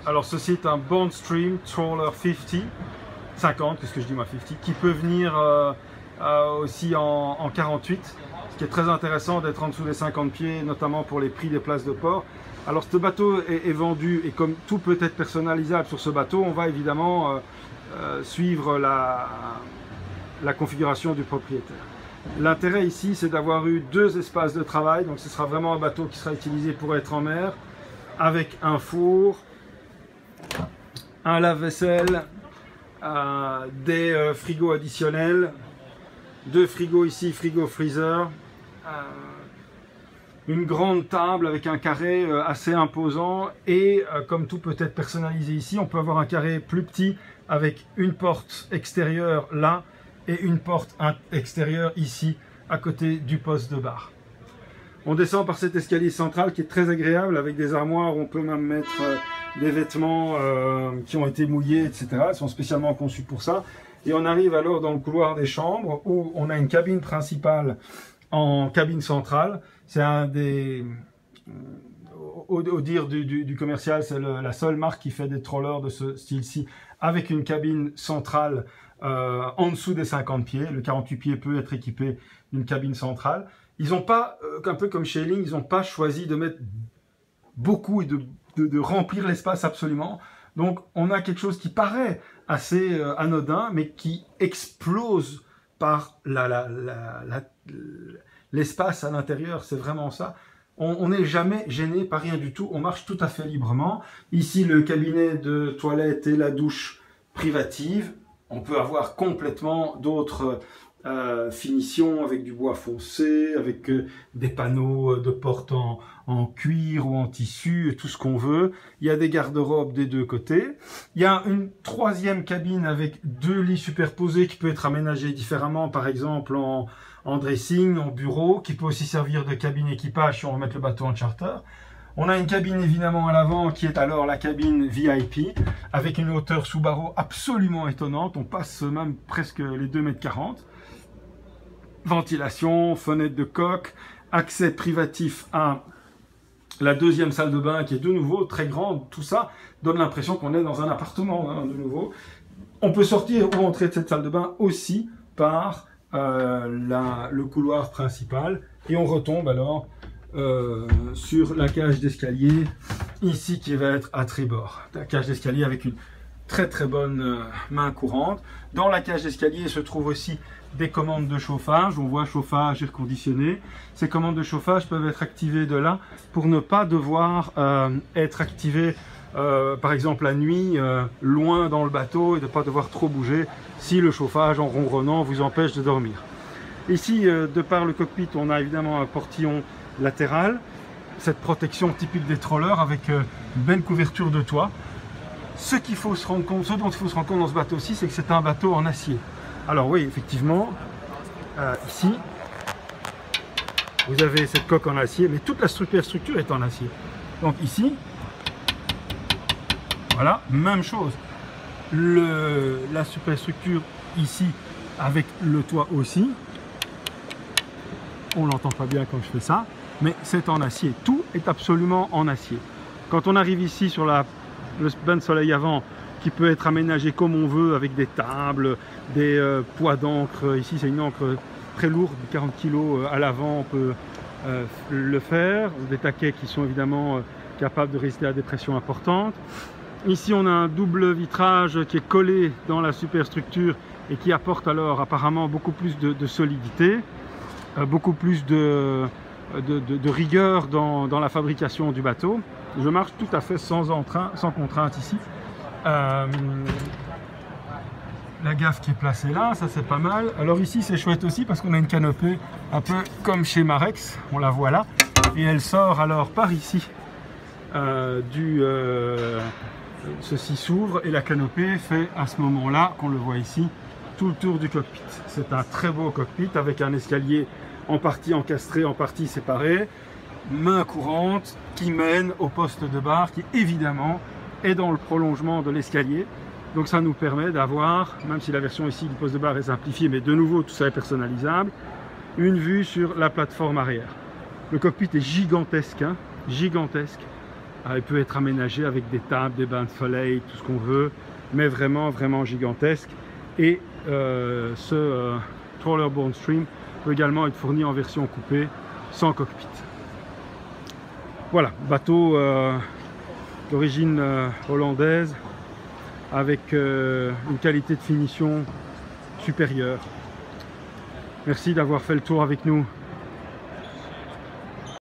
Alors ceci est un Bondstream Trawler 50, qu'est-ce que je dis moi 50, qui peut venir aussi en 48, ce qui est très intéressant d'être en dessous des 50 pieds, notamment pour les prix des places de port. Alors ce bateau est vendu et comme tout peut être personnalisable sur ce bateau, on va évidemment suivre la configuration du propriétaire. L'intérêt ici, c'est d'avoir eu 2 espaces de travail, donc ce sera vraiment un bateau qui sera utilisé pour être en mer, avec un four, un lave-vaisselle, des frigos additionnels, 2 frigos ici, frigo-freezer, une grande table avec un carré assez imposant et comme tout peut être personnalisé ici, on peut avoir un carré plus petit avec une porte extérieure là et une porte extérieure ici à côté du poste de bar. On descend par cet escalier central qui est très agréable avec des armoires où on peut même mettre des vêtements qui ont été mouillés, etc. Ils sont spécialement conçus pour ça. Et on arrive alors dans le couloir des chambres où on a une cabine principale en cabine centrale. C'est un des... Au dire du commercial, c'est la seule marque qui fait des trawlers de ce style-ci avec une cabine centrale en dessous des 50 pieds. Le 48 pieds peut être équipé d'une cabine centrale. Ils n'ont pas, un peu comme chez Link, ils n'ont pas choisi de mettre beaucoup et de remplir l'espace absolument. Donc on a quelque chose qui paraît assez anodin, mais qui explose par l'espace à l'intérieur. C'est vraiment ça. On n'est jamais gêné par rien du tout. On marche tout à fait librement. Ici, le cabinet de toilette et la douche privative. On peut avoir complètement d'autres finitions avec du bois foncé, avec des panneaux de porte en cuir ou en tissu, et tout ce qu'on veut. Il y a des garde-robes des 2 côtés. Il y a une 3e cabine avec 2 lits superposés qui peut être aménagé différemment, par exemple en dressing, en bureau, qui peut aussi servir de cabine équipage si on veut mettre le bateau en charter. On a une cabine évidemment à l'avant qui est alors la cabine VIP avec une hauteur sous barreau absolument étonnante. On passe même presque les 2,40 m. Ventilation, fenêtre de coque, accès privatif à la 2e salle de bain qui est de nouveau très grande. Tout ça donne l'impression qu'on est dans un appartement de nouveau. On peut sortir ou entrer de cette salle de bain aussi par le couloir principal et on retombe alors sur la cage d'escalier ici qui va être à tribord. La cage d'escalier avec une très bonne main courante. Dans la cage d'escalier se trouvent aussi des commandes de chauffage. On voit chauffage, air conditionné. Ces commandes de chauffage peuvent être activées de là pour ne pas devoir être activées par exemple la nuit loin dans le bateau et de ne pas devoir trop bouger si le chauffage en ronronnant vous empêche de dormir. Ici, de par le cockpit, on a évidemment un portillon latéral, cette protection typique des trawlers avec une belle couverture de toit. Ce dont il faut se rendre compte dans ce bateau-ci, c'est que c'est un bateau en acier. Alors oui, effectivement, ici, vous avez cette coque en acier, mais toute la superstructure est en acier. Donc ici, voilà, même chose. La superstructure ici, avec le toit aussi, on l'entend pas bien quand je fais ça, mais c'est en acier. Tout est absolument en acier. Quand on arrive ici sur le bain de soleil avant, qui peut être aménagé comme on veut, avec des tables, des poids d'encre. Ici, c'est une encre très lourde, 40 kg à l'avant, on peut le faire. Des taquets qui sont évidemment capables de résister à des pressions importantes. Ici, on a un double vitrage qui est collé dans la superstructure et qui apporte alors apparemment beaucoup plus de solidité, beaucoup plus de rigueur dans la fabrication du bateau. Je marche tout à fait sans contrainte ici. La gaffe qui est placée là, ça c'est pas mal. Alors ici c'est chouette aussi parce qu'on a une canopée un peu comme chez Marex, on la voit là, et elle sort alors par ici. Ceci s'ouvre et la canopée fait à ce moment-là, qu'on le voit ici, tout le tour du cockpit. C'est un très beau cockpit avec un escalier en partie encastré, en partie séparé, main courante qui mène au poste de bar qui évidemment est dans le prolongement de l'escalier. Donc ça nous permet d'avoir, même si la version ici du poste de bar est simplifiée, mais de nouveau tout ça est personnalisable, une vue sur la plateforme arrière. Le cockpit est gigantesque, hein, gigantesque. Il peut être aménagé avec des tables, des bains de soleil, tout ce qu'on veut, mais vraiment, vraiment gigantesque. Et ce Trawler Born Stream peut également être fourni en version coupée, sans cockpit. Voilà, bateau d'origine hollandaise, avec une qualité de finition supérieure. Merci d'avoir fait le tour avec nous.